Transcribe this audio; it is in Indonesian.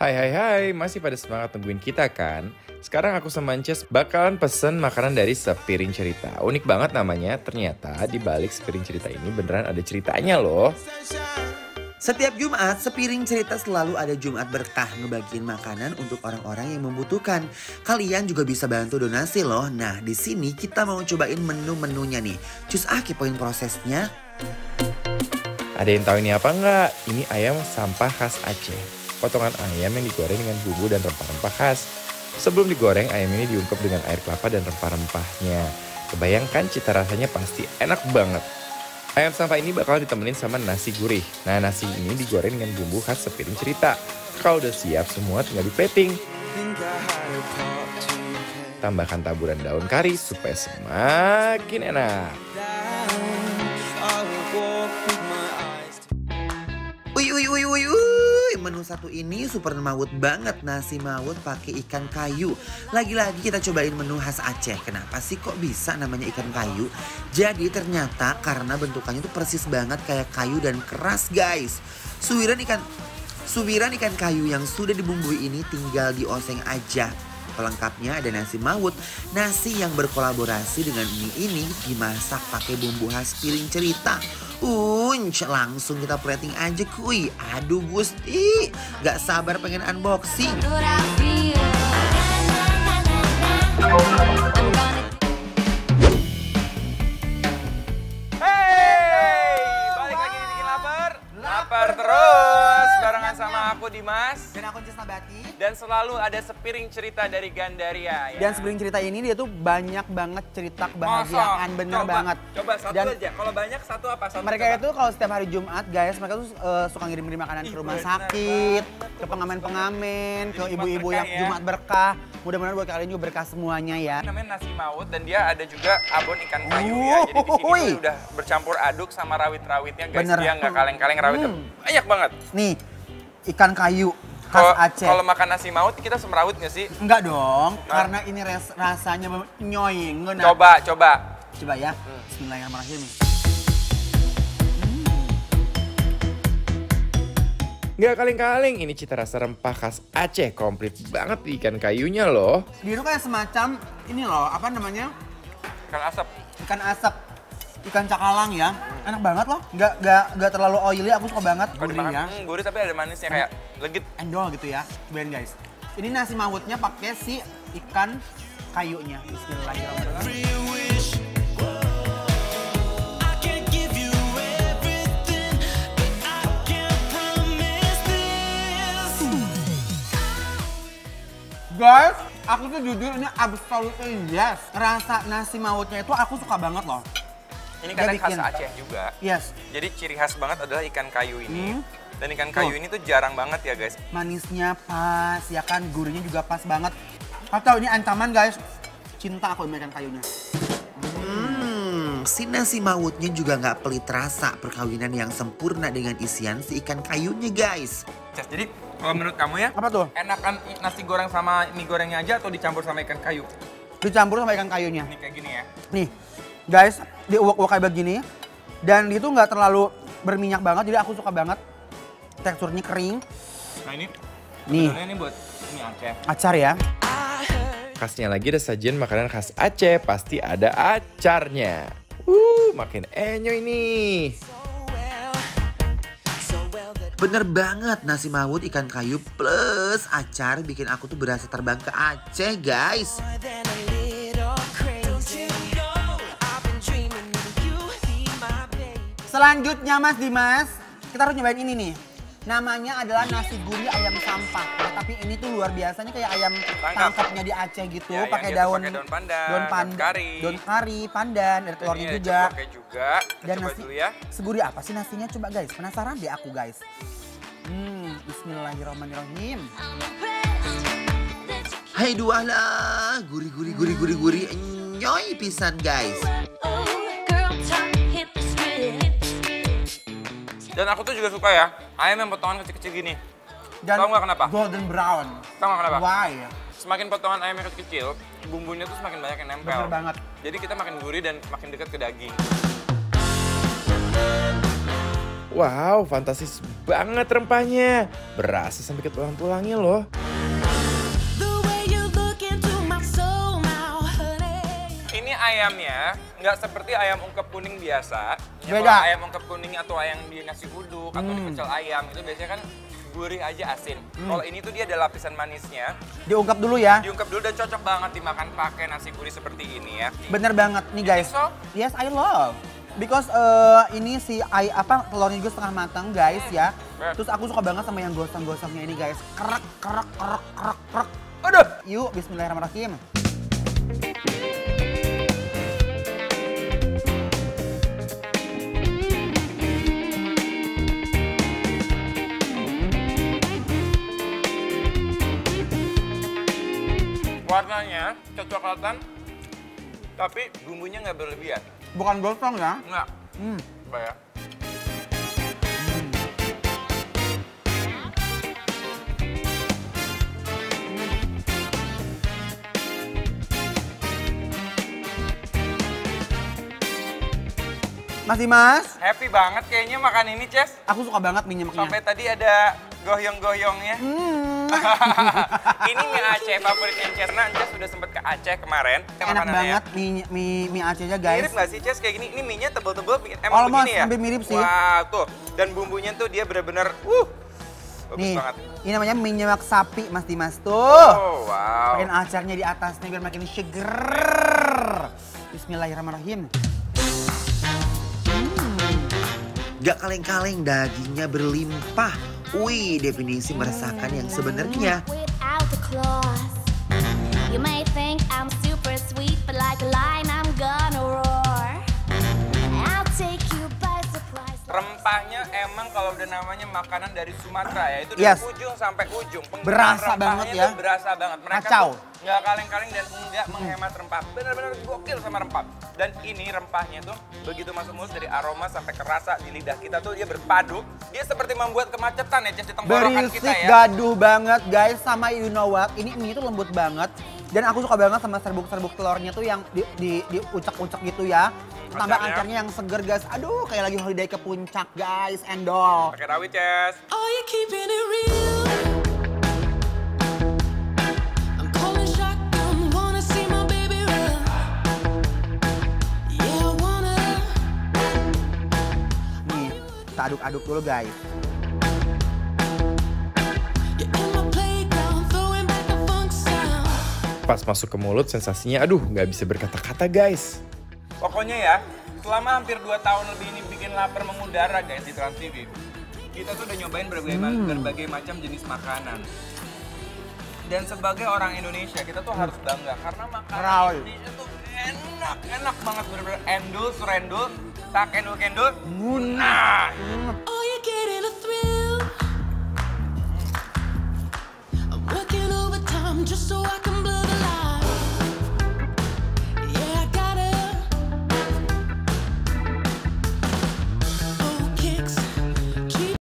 Hai hai hai, masih pada semangat tungguin kita kan? Sekarang aku sama Ances bakalan pesen makanan dari Sepiring Cerita. Unik banget namanya, ternyata di balik Sepiring Cerita ini beneran ada ceritanya loh. Setiap Jumat, Sepiring Cerita selalu ada Jumat berkah ngebagiin makanan untuk orang-orang yang membutuhkan. Kalian juga bisa bantu donasi loh. Nah, di sini kita mau cobain menu-menunya nih. Cus kepoin prosesnya. Ada yang tahu ini apa nggak? Ini ayam sampah khas Aceh. Potongan ayam yang digoreng dengan bumbu dan rempah-rempah khas. Sebelum digoreng, ayam ini diungkep dengan air kelapa dan rempah-rempahnya. Kebayangkan cita rasanya pasti enak banget. Ayam sampah ini bakal ditemenin sama nasi gurih. Nah, nasi ini digoreng dengan bumbu khas Sepiring Cerita. Kalau udah siap semua tinggal diplating. Tambahkan taburan daun kari supaya semakin enak. Menu satu ini super mawut banget, nasi mawut pakai ikan kayu. Lagi-lagi kita cobain menu khas Aceh. Kenapa sih kok bisa namanya ikan kayu? Jadi ternyata karena bentukannya tuh persis banget kayak kayu dan keras guys. Suwiran ikan kayu yang sudah dibumbui ini tinggal dioseng aja. Pelengkapnya ada nasi mawut, nasi yang berkolaborasi dengan mie ini dimasak pakai bumbu khas Piring Cerita. Langsung kita plating aja kuy. Aduh Gusti, gak sabar pengen unboxing. Balik lagi nih bikin lapar. Lapar terus, barengan sama aku Dimas. Dan aku Cisna Bati. Dan selalu ada Sepiring Cerita dari Gandaria. Ya? Dan Sepiring Cerita ini dia tuh banyak banget cerita kebahagiaan, bener banget. Coba satu Dan aja, kalau banyak satu apa? Satu mereka coba. itu kalau setiap hari Jumat guys, mereka tuh suka ngirim-ngirim makanan ke rumah sakit, ke pengamen-pengamen, ke ibu-ibu yang ya. Jumat berkah. Mudah-mudahan buat kalian juga berkah semuanya ya. Namanya nasi maut dan dia ada juga abon ikan kayu ya. Jadi di sini tuh udah bercampur aduk sama rawit-rawitnya guys. Bener. Dia nggak kaleng-kaleng rawitnya banyak banget. Nih, ikan kayu khas Aceh. Kalau makan nasi maut kita semrawut nggak sih? Enggak dong, karena ini rasanya nyoy. Coba. Coba ya. Bismillahirrahmanirrahim. Nggak kaleng-kaleng, ini cita rasa rempah khas Aceh. Komplit banget di ikan kayunya loh. Dia tuh kayak semacam ini loh, apa namanya? Ikan asap. Ikan asap. Ikan cakalang ya, enak banget loh, nggak terlalu oily, aku suka banget. Kalau Gurih dimakan, ya, gurih tapi ada manisnya kayak legit. endol gitu ya, cobain guys. Ini nasi mawutnya pakai si ikan kayunya. Bismillahirrahmanirrahim. Guys, aku tuh jujur ini absolutely yes. Rasa nasi mawutnya itu aku suka banget loh. Ini Dia kadang khas bikin. Aceh juga. Yes, Jadi ciri khas banget adalah ikan kayu ini. Dan ikan kayu ini tuh jarang banget ya guys. manisnya pas, ya kan, gurihnya juga pas banget. Atau ini ancaman guys, cinta aku sama ikan kayunya. Si nasi mawutnya juga nggak pelit rasa, perkawinan yang sempurna dengan isian si ikan kayunya guys. Ces, jadi kalau menurut kamu ya, Apa tuh? enakan nasi goreng sama mie gorengnya aja atau dicampur sama ikan kayu? Dicampur sama ikan kayunya. Ini kayak gini ya. Nih, guys, diuak-uak kayak begini. Dan itu nggak terlalu berminyak banget, jadi aku suka banget. Teksturnya kering. Nah ini, Nih, sebenarnya ini buat mie Aceh. acar ya. Khasnya lagi ada sajian makanan khas Aceh, pasti ada acarnya. Makin enyo ini. Bener banget, nasi mawut ikan kayu plus acar bikin aku tuh berasa terbang ke Aceh guys. Selanjutnya Mas Dimas, kita harus nyobain ini nih. Namanya adalah nasi gurih ayam sampah. Nah, tapi ini tuh luar biasanya kayak ayam tangkapnya di Aceh gitu, Ya, yang pakai dia tuh daun pakai daun pandan, daun kari, pandan, ada telurnya Ini juga. ceploknya juga. Kita Dan coba nasi dulu ya. segurih apa sih nasinya? Coba guys, penasaran deh aku guys. Bismillahirrahmanirrahim. Hai dua lah, gurih, nyoy pisan guys. Dan aku tuh juga suka ya, ayam yang potongan kecil-kecil gini. Dan Tahu nggak kenapa? golden brown. Tahu nggak kenapa? Why? Semakin potongan ayam yang kecil, bumbunya tuh semakin banyak yang nempel. Bener banget. Jadi kita makin gurih dan makin dekat ke daging. Wow, fantastis banget rempahnya. Berasa sampai ke tulang-tulangnya loh. Ini ayamnya nggak seperti ayam ungkep kuning biasa. Ya, Beda. kalau ayam ungkep kuning atau ayam di nasi uduk atau di pecel ayam itu biasanya kan gurih aja asin. Kalau ini tuh dia ada lapisan manisnya. Diungkap dulu ya. Diungkep dulu dan cocok banget dimakan pakai nasi gurih seperti ini ya. Bener banget nih guys. So? Yes, I love. Because ini si telurnya juga setengah matang guys ya. Terus aku suka banget sama yang gosong-gosongnya ini guys. Krek, krek, krek, krek, krek. Aduh. Yuk, bismillahirrahmanirrahim. Warnanya kecoklatan, tapi bumbunya nggak berlebihan. Bukan gosong ya. Nggak. Coba ya. Mas Dimas, Happy banget kayaknya makan ini, Ces. aku suka banget minyaknya. Sampai tadi ada goyong-goyongnya. Ini mie Aceh favoritnya Cerna. Anjas sudah sempat ke Aceh kemarin. Enak banget mie Acehnya guys. Mirip nggak sih, Ces? Kayak gini. Ini mie-nya tebel-tebel. Emang Almost, begini ya? hampir mirip sih. Wah, tuh. Dan bumbunya tuh dia bener-bener, bagus Nih, banget. ini namanya minyak sapi Mas Dimas tuh. Oh, wow. Makin acarnya di atasnya biar makin seger. Bismillahirrahmanirrahim. Gak kaleng-kaleng dagingnya berlimpah. Wih, definisi meresahkan yang sebenarnya. Without the claws. You may think I'm super sweet, but like a lion I'm gonna roar. I'll take you by surprise. Rempahnya emang kalau udah namanya makanan dari Sumatera ya, itu dari Yes. ujung sampai ujung. Penggunaan Berasa rempahnya banget ya. tuh berasa banget. Mereka Kacau. tuh nggak kaleng-kaleng dan nggak menghemat rempah. Benar-benar gokil sama rempah. Dan ini rempahnya tuh begitu masuk mulut dari aroma sampai kerasa di lidah kita tuh dia berpadu. Dia seperti membuat kemacetan ya, Ces, di tenggorokan Berisik, kita ya. gaduh banget guys. Sama you know what, ini mie itu lembut banget. Dan aku suka banget sama serbuk-serbuk telurnya tuh yang diucek-ucek gitu ya. Tambah Acarnya. acarnya yang seger guys. Aduh, kayak lagi holiday ke puncak guys, endol. Pakai rawit, Ces. Are you keeping it real? I'm calling shotgun, wanna see my baby run. Yeah, I wanna. Nih, kita aduk-aduk dulu guys. You're in my playground, throwing back the funk sound. Pas masuk ke mulut sensasinya aduh nggak bisa berkata-kata guys. Pokoknya ya, selama hampir 2 tahun lebih ini bikin lapar mengudara guys di Trans TV. Kita tuh udah nyobain berbagai macam jenis makanan. Dan sebagai orang Indonesia kita tuh harus bangga karena makanan Raul. Indonesia tuh enak banget bener-bener endul, surendul, tak endul-kendul, munah. Oh,